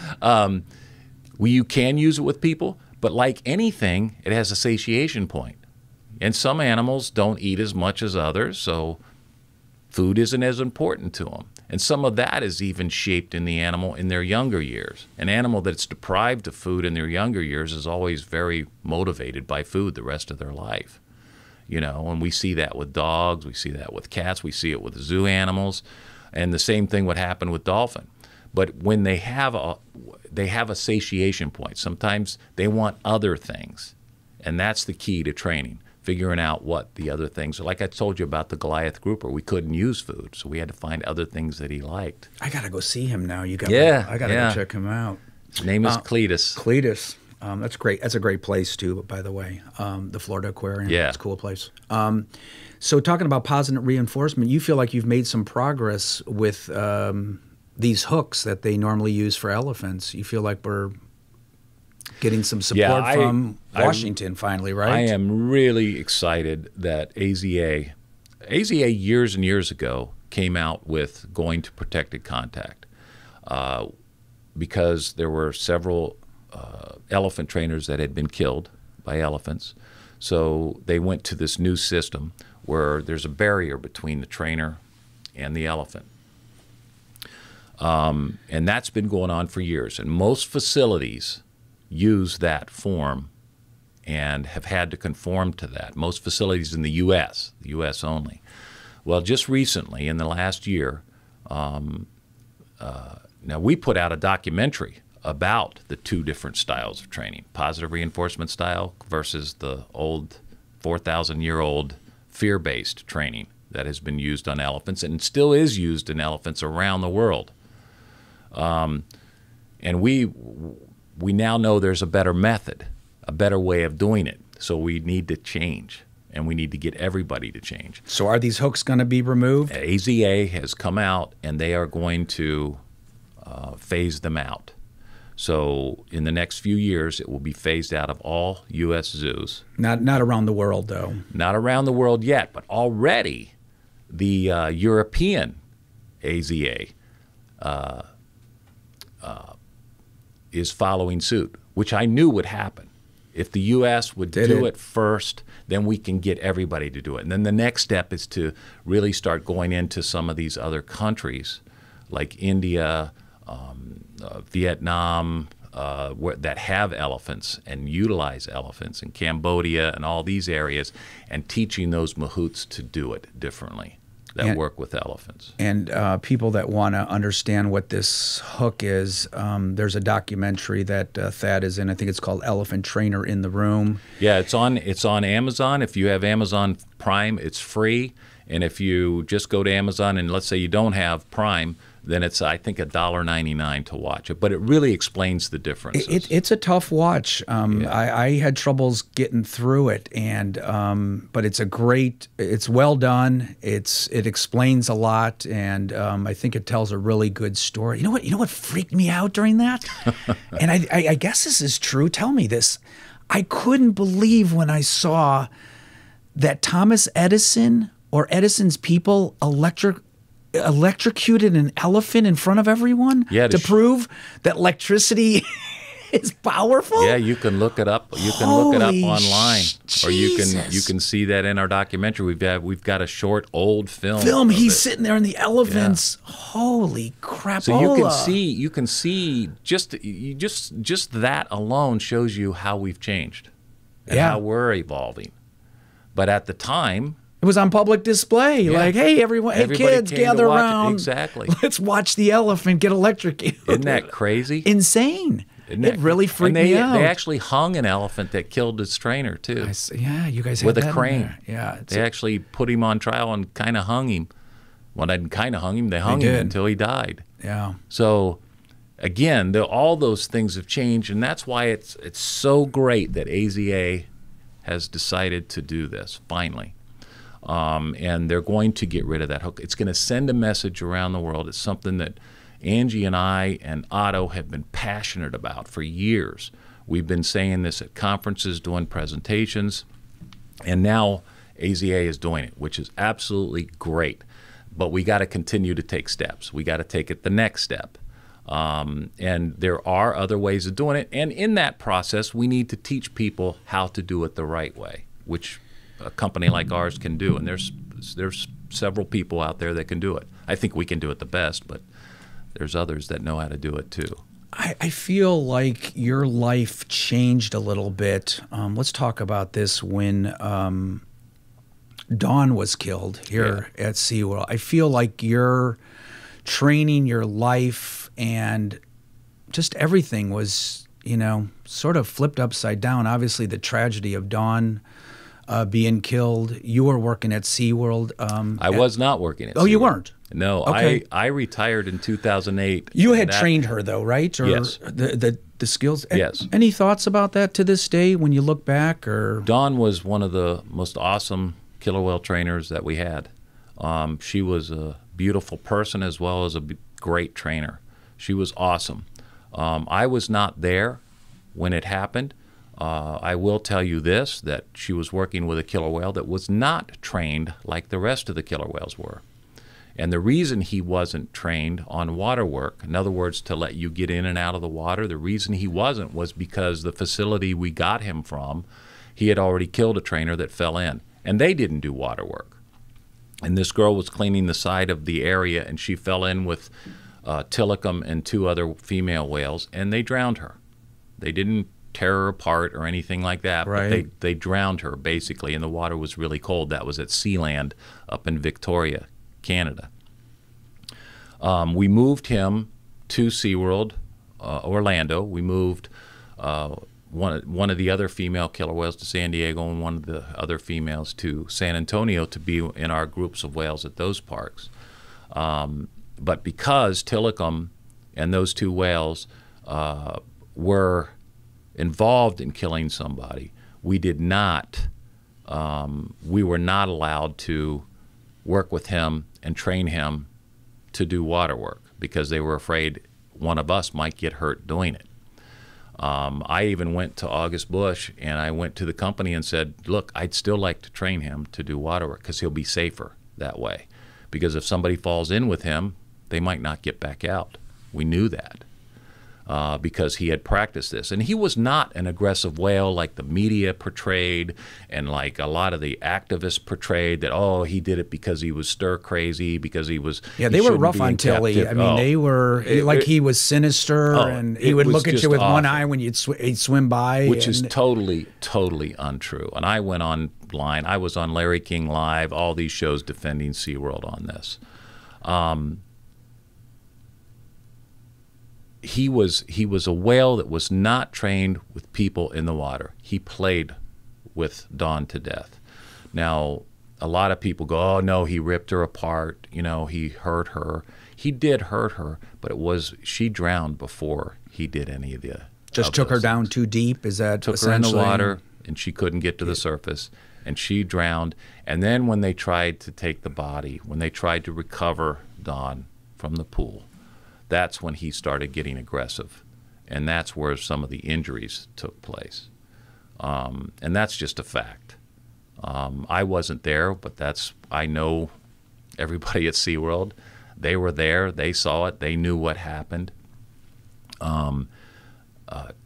S3: You can use it with people, but like anything, it has a satiation point. And some animals don't eat as much as others, so food isn't as important to them. And some of that is even shaped in the animal in their younger years. An animal that's deprived of food in their younger years is always very motivated by food the rest of their life. You know, and we see that with dogs, we see that with cats, we see it with zoo animals, and the same thing would happen with dolphin. But when they have a satiation point. Sometimes they want other things, and that's the key to training. Figuring out what the other things are. Like I told you about the Goliath grouper, we couldn't use food, so we had to find other things that he liked.
S2: I gotta go see him now. I gotta go check him out.
S3: His name is Cletus.
S2: Cletus. That's great. That's a great place too, by the way. The Florida Aquarium.
S3: Yeah,
S2: it's a cool place. So talking about positive reinforcement, you feel like you've made some progress with these hooks that they normally use for elephants. You feel like we're getting some support from Washington finally, right?
S3: I am really excited that AZA years and years ago came out with going to protected contact because there were several elephant trainers that had been killed by elephants. So they went to this new system where there's a barrier between the trainer and the elephant. And that's been going on for years. And most facilities use that form and have had to conform to that. Most facilities in the U.S. Only. Well, just recently, in the last year, now we put out a documentary about the two different styles of training, positive reinforcement style versus the old 4,000-year-old fear-based training that has been used on elephants and still is used in elephants around the world. And we now know there's a better method, a better way of doing it. So we need to change, and we need to get everybody to change.
S2: So are these hooks going to be removed?
S3: AZA has come out, and they are going to phase them out. So in the next few years, it will be phased out of all U.S. zoos.
S2: Not around the world, though.
S3: Not around the world yet, but already the European AZA is following suit, which I knew would happen. If the U.S. would do it first, then we can get everybody to do it. And then the next step is to really start going into some of these other countries like India, Vietnam, that have elephants and utilize elephants, in Cambodia and all these areas, and teaching those mahouts to do it differently, that work with elephants. And
S2: people that want to understand what this hook is, there's a documentary that Thad is in. I think it's called Elephant Trainer in the Room.
S3: Yeah, it's on Amazon. If you have Amazon Prime, it's free. And if you just go to Amazon and let's say you don't have Prime, then it's, I think, $1.99 to watch it. But it really explains the differences.
S2: It's a tough watch. I had troubles getting through it, and but it's well done. It explains a lot, and I think it tells a really good story. You know what freaked me out during that? And I guess this is true. Tell me this. I couldn't believe when I saw that Thomas Edison or Edison's people electrocuted an elephant in front of everyone to prove that electricity is powerful.
S3: Yeah, you can look it up. You can look it up online, or you can see that in our documentary. We've got a short old film.
S2: He's sitting there in the elephants. Yeah. Holy crap!
S3: So you can see just that alone shows you how we've changed and how we're evolving. But at the time,
S2: it was on public display. Yeah. Like, hey, everybody kids, gather around.
S3: Exactly.
S2: Let's watch the elephant get electrocuted.
S3: Isn't that crazy?
S2: Insane. It really freaked me out.
S3: They actually hung an elephant that killed its trainer, too.
S2: Yeah, you guys had
S3: with
S2: that
S3: a crane.
S2: Yeah.
S3: They actually put him on trial and kind of hung him. Well, they didn't kind of hung him. They hung him until he died.
S2: Yeah.
S3: So, again, all those things have changed, and that's why it's so great that AZA has decided to do this, finally. And they're going to get rid of that hook. It's going to send a message around the world. It's something that Angie and I and Otto have been passionate about for years. We've been saying this at conferences, doing presentations, and now AZA is doing it, which is absolutely great. But we got to continue to take steps. We got to take it the next step. And there are other ways of doing it. And in that process, we need to teach people how to do it the right way, which a company like ours can do, and there's several people out there that can do it. I think we can do it the best, but there's others that know how to do it too.
S2: I feel like your life changed a little bit. Let's talk about this when Dawn was killed here at Seaworld. I feel like your training, your life, and just everything was, sort of flipped upside down. Obviously, the tragedy of Dawn being killed. You were working at Seaworld.
S3: I was not working at Seaworld.
S2: Oh, you weren't?
S3: No,
S2: okay.
S3: I retired in 2008.
S2: You had trained her, though, right? Or
S3: yes.
S2: The skills?
S3: Yes.
S2: Any thoughts about that to this day when you look back? Or
S3: Dawn was one of the most awesome killer whale trainers that we had. She was a beautiful person as well as a great trainer. She was awesome. I was not there when it happened. I will tell you this, that she was working with a killer whale that was not trained like the rest of the killer whales were. And the reason he wasn't trained on water work, in other words, to let you get in and out of the water, the reason he wasn't was because the facility we got him from he had already killed a trainer that fell in, and they didn't do water work. And this girl was cleaning the side of the area, and she fell in with Tilikum and 2 other female whales, and they drowned her. They didn't tear her apart or anything like that,
S2: right.
S3: but they drowned her, basically, and the water was really cold. That was at Sealand up in Victoria, Canada. We moved him to Seaworld, Orlando. We moved one of the other female killer whales to San Diego, and one of the other females to San Antonio to be in our groups of whales at those parks. But because Tilikum and those 2 whales were involved in killing somebody, we were not allowed to work with him and train him to do water work, because they were afraid one of us might get hurt doing it. I even went to August Bush, and I went to the company and said, look, I'd still like to train him to do water work, because he'll be safer that way. Because if somebody falls in with him, they might not get back out. We knew that. Because he had practiced this. And he was not an aggressive whale like the media portrayed, and like a lot of the activists portrayed, that, oh, he did it because he was stir crazy, because he was...
S2: Yeah, they were rough on Tilly. I mean, they were, he was sinister, and he would look at you with one eye when he'd swim by.
S3: Which is totally, totally untrue. And I went online. I was on Larry King Live, all these shows defending SeaWorld on this. He was a whale that was not trained with people in the water. He played with Dawn to death. Now, a lot of people go, oh, no, he ripped her apart. You know, he hurt her. He did hurt her, but she drowned before he did any of the...
S2: Just took her down too deep? Is that
S3: took her in the water, and she couldn't get to the surface, and she drowned. And then when they tried to take the body, when they tried to recover Dawn from the pool, that's when he started getting aggressive, and that's where some of the injuries took place. And that's just a fact. I wasn't there, but I know everybody at SeaWorld. They were there. They saw it. They knew what happened.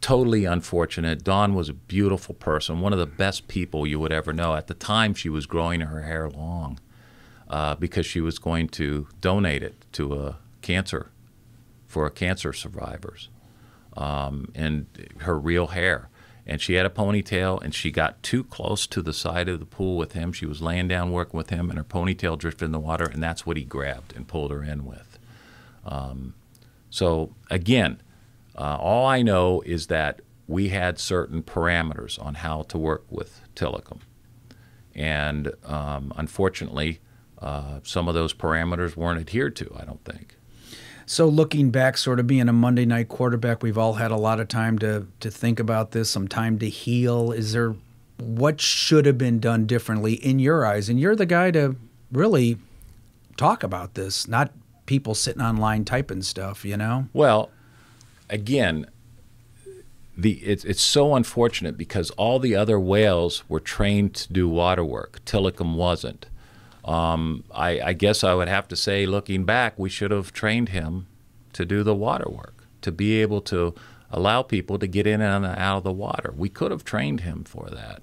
S3: Totally unfortunate. Dawn was a beautiful person, one of the best people you would ever know. At the time, she was growing her hair long because she was going to donate it to for cancer survivors, and her real hair. And she had a ponytail, and she got too close to the side of the pool with him. She was laying down working with him, and her ponytail drifted in the water, and that's what he grabbed and pulled her in with. So again, all I know is that we had certain parameters on how to work with Tilikum. And unfortunately, some of those parameters weren't adhered to, I don't think.
S2: So looking back, sort of being a Monday night quarterback, we've all had a lot of time to think about this, some time to heal. What should have been done differently in your eyes? And you're the guy to really talk about this, not people sitting online typing stuff, you know?
S3: Well, again, it's so unfortunate because all the other whales were trained to do water work. Tilikum wasn't. I guess I would have to say, looking back, we should have trained him to do the water work, to be able to allow people to get in and out of the water. We could have trained him for that.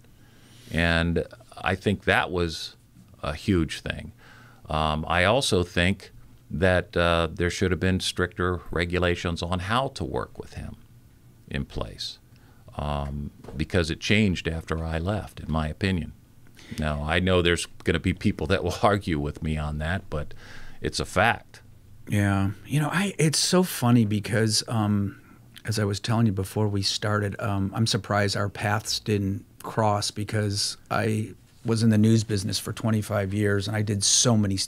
S3: And I think that was a huge thing. I also think that there should have been stricter regulations on how to work with him in place, because it changed after I left, in my opinion. Now, I know there's going to be people that will argue with me on that, but it's a fact.
S2: Yeah. You know, it's so funny because, as I was telling you before we started, I'm surprised our paths didn't cross, because I was in the news business for 25 years, and I did so many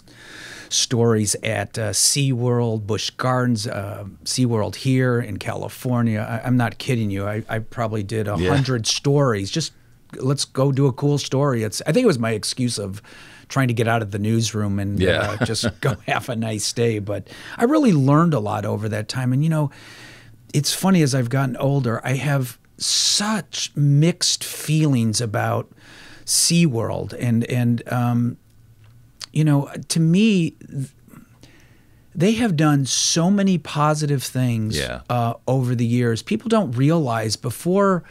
S2: stories at SeaWorld, Busch Gardens, SeaWorld here in California. I'm not kidding you. I probably did 100 stories. Just let's go do a cool story. I think it was my excuse of trying to get out of the newsroom and just go have a nice day. But I really learned a lot over that time. And, you know, it's funny, as I've gotten older, I have such mixed feelings about SeaWorld. And you know, to me, they have done so many positive things over the years. People don't realize before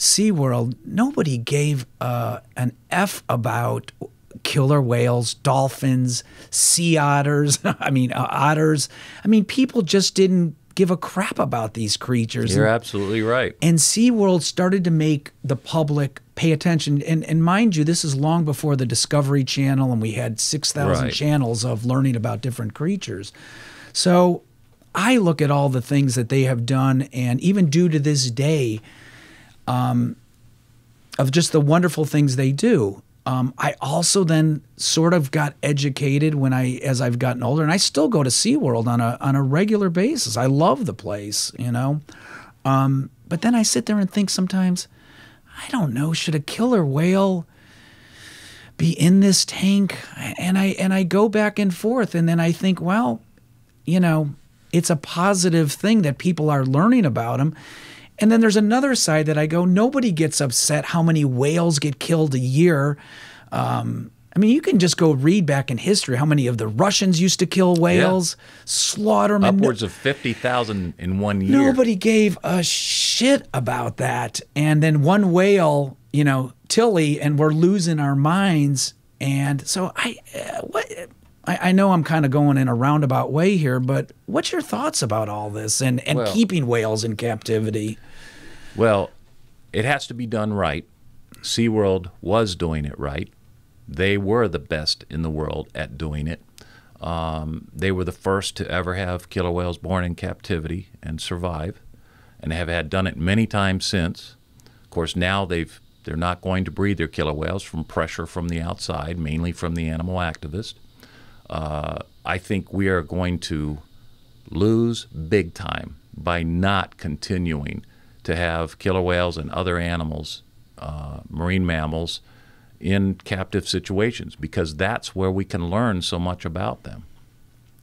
S2: SeaWorld, nobody gave an F about killer whales, dolphins, sea otters, otters. I mean, people just didn't give a crap about these creatures.
S3: You're absolutely right.
S2: And SeaWorld started to make the public pay attention. And mind you, this is long before the Discovery Channel, and we had 6,000
S3: Right. channels
S2: of learning about different creatures. So I look at all the things that they have done, and even do to this day, of just the wonderful things they do. I also then sort of got educated as I've gotten older, and I still go to SeaWorld on a regular basis. I love the place, you know. But then I sit there and think sometimes, I don't know, should a killer whale be in this tank? And I go back and forth, and then I think, well, you know, it's a positive thing that people are learning about them. And then there's another side that I go, nobody gets upset how many whales get killed a year. I mean, you can just go read back in history how many of the Russians used to kill whales, slaughter them.
S3: Upwards of 50,000 in 1 year.
S2: Nobody gave a shit about that. And then one whale, you know, Tilly, and we're losing our minds. And so I know I'm kind of going in a roundabout way here, but what's your thoughts about all this and
S3: Well,
S2: keeping whales in captivity?
S3: Well, it has to be done right. SeaWorld was doing it right. They were the best in the world at doing it. They were the first to ever have killer whales born in captivity and survive, and have done it many times since. Of course, now they're not going to breed their killer whales from pressure from the outside, mainly from the animal activist. I think we are going to lose big time by not continuing to have killer whales and other animals, marine mammals, in captive situations, because that's where we can learn so much about them.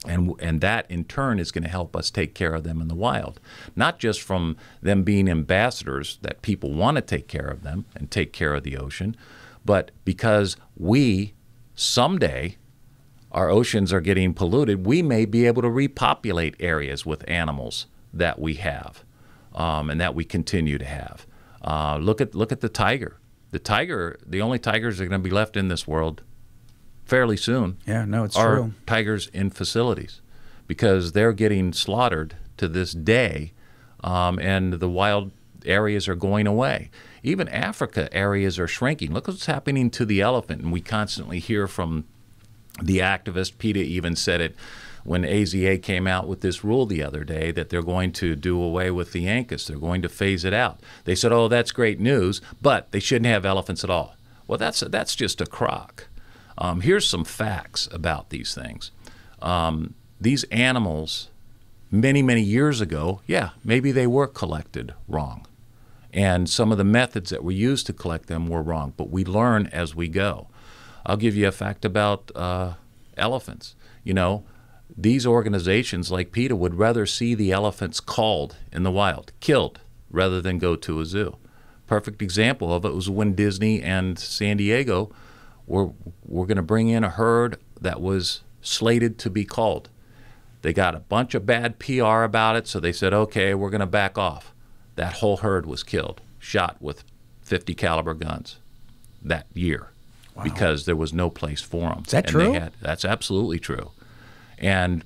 S3: And that, in turn, is going to help us take care of them in the wild. Not just from them being ambassadors that people want to take care of them and take care of the ocean, but because we, someday, our oceans are getting polluted, we may be able to repopulate areas with animals that we have and that we continue to have. Look at the tiger. The only tigers that are going to be left in this world fairly soon
S2: It's
S3: are
S2: true.
S3: tigers in facilities, because they're getting slaughtered to this day, and the wild areas are going away. Even Africa areas are shrinking. Look what's happening to the elephant, and we constantly hear from the activist. PETA even said it when AZA came out with this rule the other day that they're going to do away with the Anchus. They're going to phase it out. They said, oh, that's great news, but they shouldn't have elephants at all. Well, that's just a crock. Here's some facts about these things. These animals, many, many years ago, maybe they were collected wrong. And some of the methods that were used to collect them were wrong, but we learn as we go. I'll give you a fact about elephants. You know, these organizations like PETA would rather see the elephants culled in the wild, killed, rather than go to a zoo. Perfect example of it was when Disney and San Diego were going to bring in a herd that was slated to be culled. They got a bunch of bad PR about it, so they said, okay, we're going to back off. That whole herd was killed, shot with .50 caliber guns that year. Wow. Because there was no place for them.
S2: Is that true?
S3: That's absolutely true. And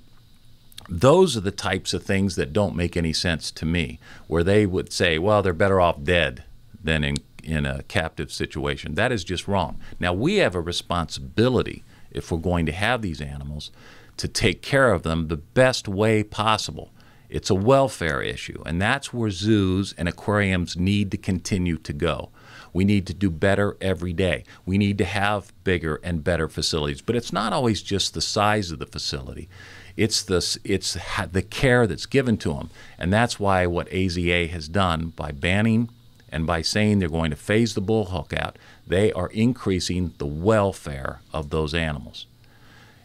S3: those are the types of things that don't make any sense to me, where they would say, well, they're better off dead than in a captive situation. That is just wrong. Now, we have a responsibility, if we're going to have these animals, to take care of them the best way possible. It's a welfare issue, and that's where zoos and aquariums need to continue to go. We need to do better every day. We need to have bigger and better facilities. But it's not always just the size of the facility. It's the care that's given to them. And that's why what AZA has done by banning and by saying they're going to phase the bullhook out, they are increasing the welfare of those animals.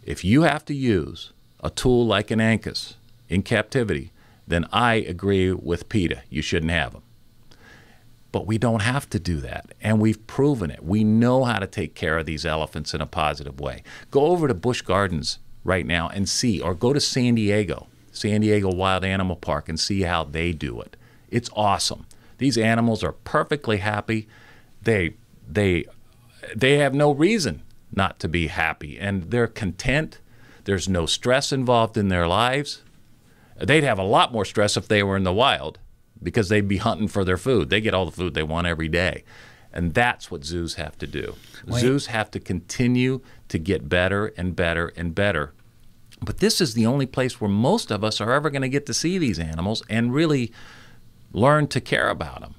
S3: If you have to use a tool like an Anchus in captivity, then I agree with PETA. You shouldn't have them. But we don't have to do that, and we've proven it. We know how to take care of these elephants in a positive way. Go over to Busch Gardens right now and see, or go to San Diego Wild Animal Park, and see how they do it. It's awesome. These animals are perfectly happy. They have no reason not to be happy, and they're content. There's no stress involved in their lives. They'd have a lot more stress if they were in the wild, because they'd be hunting for their food. They get all the food they want every day. And that's what zoos have to do. Zoos have to continue to get better and better and better. But this is the only place where most of us are ever going to get to see these animals and really learn to care about them.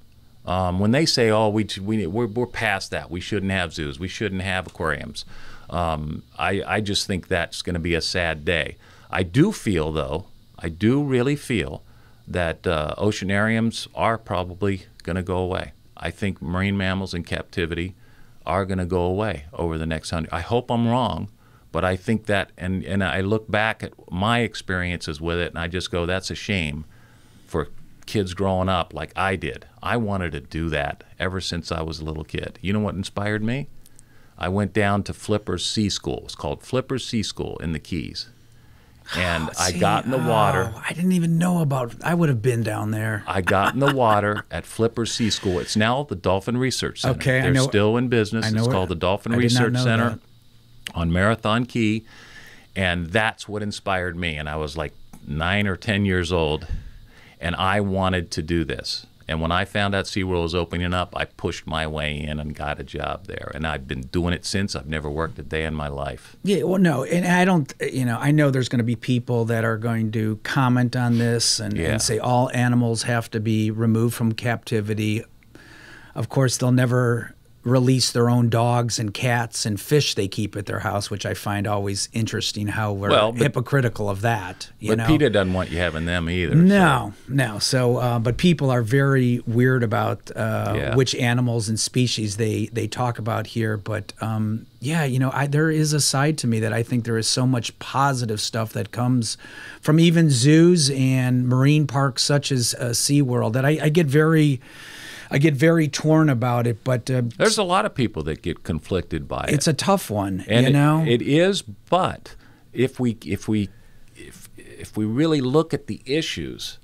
S3: When they say, oh, we're past that, we shouldn't have zoos, we shouldn't have aquariums, I just think that's going to be a sad day. I do feel, though, I do really feel that oceanariums are probably going to go away. I think marine mammals in captivity are going to go away over the next 100. I hope I'm wrong, but I think that, and I look back at my experiences with it, and I just go, that's a shame for kids growing up like I did. I wanted to do that ever since I was a little kid. You know what inspired me? I went down to Flipper's Sea School. It was called Flipper's Sea School in the Keys. And I got in the water.
S2: I didn't even know about I would have been down there.
S3: I got in the water at Flipper's Sea School. It's now the Dolphin Research Center.
S2: Okay,
S3: They're still in business. It's called the Dolphin Research Center on Marathon Key. And that's what inspired me. And I was like 9 or 10 years old, and I wanted to do this. And when I found out Seaworld was opening up, I pushed my way in and got a job there. And I've been doing it since. I've never worked a day in my life.
S2: Yeah, well, no, and I don't, I know there's going to be people that are going to comment on this and say all animals have to be removed from captivity. Of course, they'll never release their own dogs and cats and fish they keep at their house, which I find always interesting how we're hypocritical of that.
S3: But PETA doesn't want you having them either.
S2: No. So, but people are very weird about which animals and species they talk about here. But there is a side to me that I think there is so much positive stuff that comes from even zoos and marine parks such as SeaWorld that I get very torn about it, but
S3: there's a lot of people that get conflicted by it.
S2: It's a tough one,
S3: and it is. But if we really look at the issues,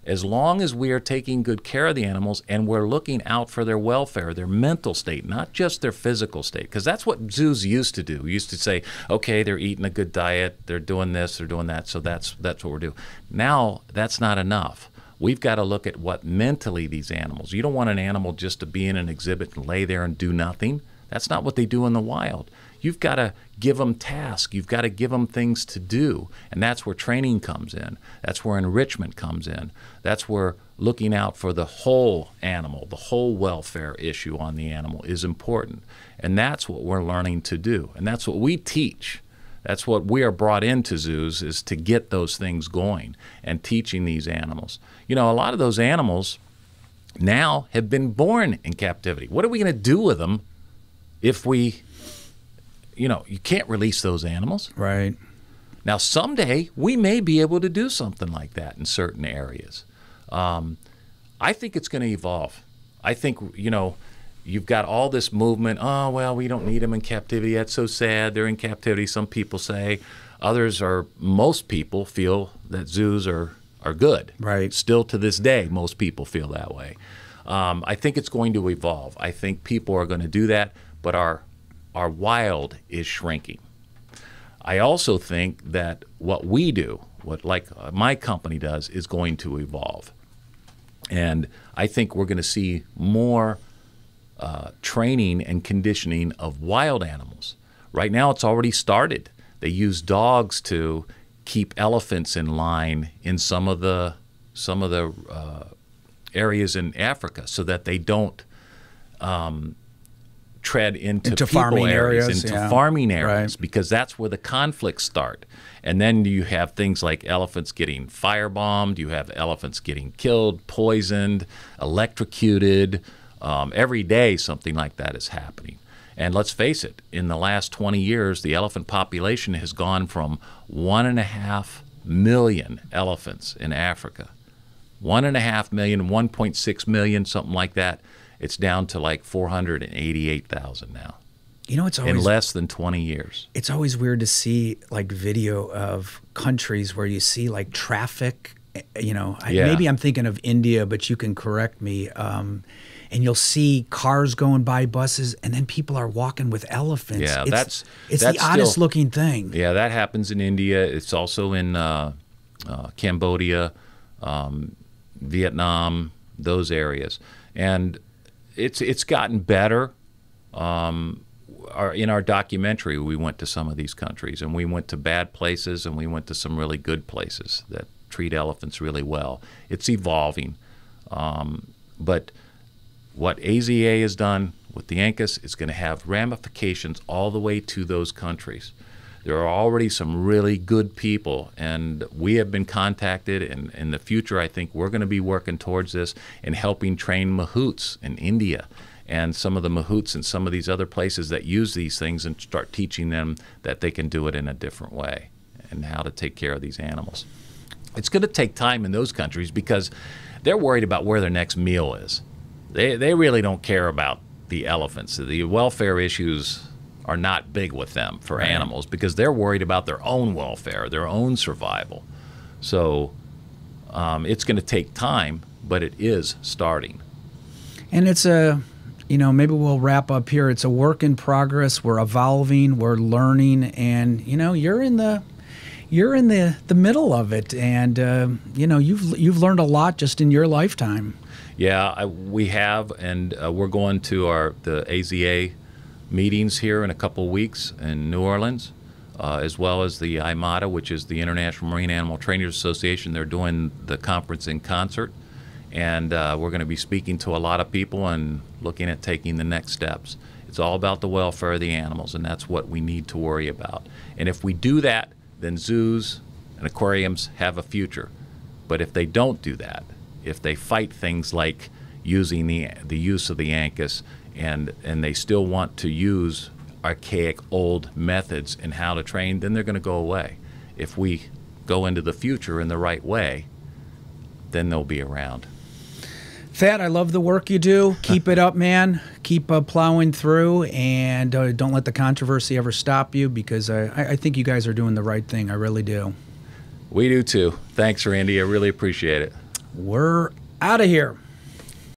S3: as long as we are taking good care of the animals and we're looking out for their welfare, their mental state, not just their physical state, because that's what zoos used to do. We used to say, okay, they're eating a good diet, they're doing this, they're doing that, so that's what we're doing. Now that's not enough. We've got to look at what mentally these animals. You don't want an animal just to be in an exhibit and lay there and do nothing. That's not what they do in the wild. You've got to give them tasks. You've got to give them things to do. And that's where training comes in. That's where enrichment comes in. That's where looking out for the whole animal, the whole welfare issue on the animal is important. And that's what we're learning to do. And that's what we teach. That's what we are brought into zoos, is to get those things going and teaching these animals. A lot of those animals now have been born in captivity. What are we going to do with them if we, you can't release those animals.
S2: Right.
S3: Now, someday we may be able to do something like that in certain areas. I think it's going to evolve. I think, you've got all this movement. Oh, well, we don't need them in captivity. That's so sad. They're in captivity, some people say. Most people feel that zoos are good.
S2: Right.
S3: Still to this day, most people feel that way. I think it's going to evolve. I think people are going to do that, but our wild is shrinking. I also think that what we do, what my company does, is going to evolve. And I think we're going to see more training and conditioning of wild animals. Right now, it's already started. They use dogs to keep elephants in line in some of the areas in Africa, so that they don't tread into
S2: farming areas,
S3: farming areas,
S2: right.
S3: Because that's where the conflicts start. And then you have things like elephants getting firebombed. You have elephants getting killed, poisoned, electrocuted. Every day something like that is happening. And let's face it, in the last 20 years, the elephant population has gone from 1.5 million elephants in Africa. 1.5 million, 1.6 million, something like that. It's down to like 488,000 now.
S2: It's always
S3: in less than 20 years.
S2: It's always weird to see video of countries where you see traffic Maybe I'm thinking of India, but you can correct me. And you'll see cars going by, buses, and then people are walking with elephants.
S3: Yeah,
S2: it's
S3: that's
S2: the oddest looking thing.
S3: Yeah, that happens in India. It's also in Cambodia, Vietnam, those areas, and it's gotten better. In our documentary, we went to some of these countries, and we went to bad places, and we went to some really good places that treat elephants really well. It's evolving, but what AZA has done with the ANCUS is going to have ramifications all the way to those countries. There are already some really good people, and we have been contacted, and in the future I think we're going to be working towards this and helping train mahouts in India and some of the mahouts in some of these other places that use these things, and start teaching them that they can do it in a different way and how to take care of these animals. It's going to take time in those countries because they're worried about where their next meal is. They really don't care about the elephants. The welfare issues are not big with them for animals because they're worried about their own welfare, their own survival. So it's going to take time, but it is starting.
S2: And it's maybe we'll wrap up here. It's a work in progress. We're evolving, we're learning, and you're in the middle of it, and you've learned a lot just in your lifetime.
S3: Yeah, we have, and we're going to the AZA meetings here in a couple of weeks in New Orleans, as well as the IMATA, which is the International Marine Animal Trainers Association. They're doing the conference in concert, and we're going to be speaking to a lot of people and looking at taking the next steps. It's all about the welfare of the animals, and that's what we need to worry about. And if we do that, then zoos and aquariums have a future. But if they don't do that, if they fight things like using the use of the ANCUS, and they still want to use archaic old methods in how to train, then they're going to go away. If we go into the future in the right way, then they'll be around.
S2: Thad, I love the work you do. Keep it up, man. Keep plowing through, and don't let the controversy ever stop you, because I think you guys are doing the right thing. I really do.
S3: We do too. Thanks, Randy. I really appreciate it.
S2: We're out of here.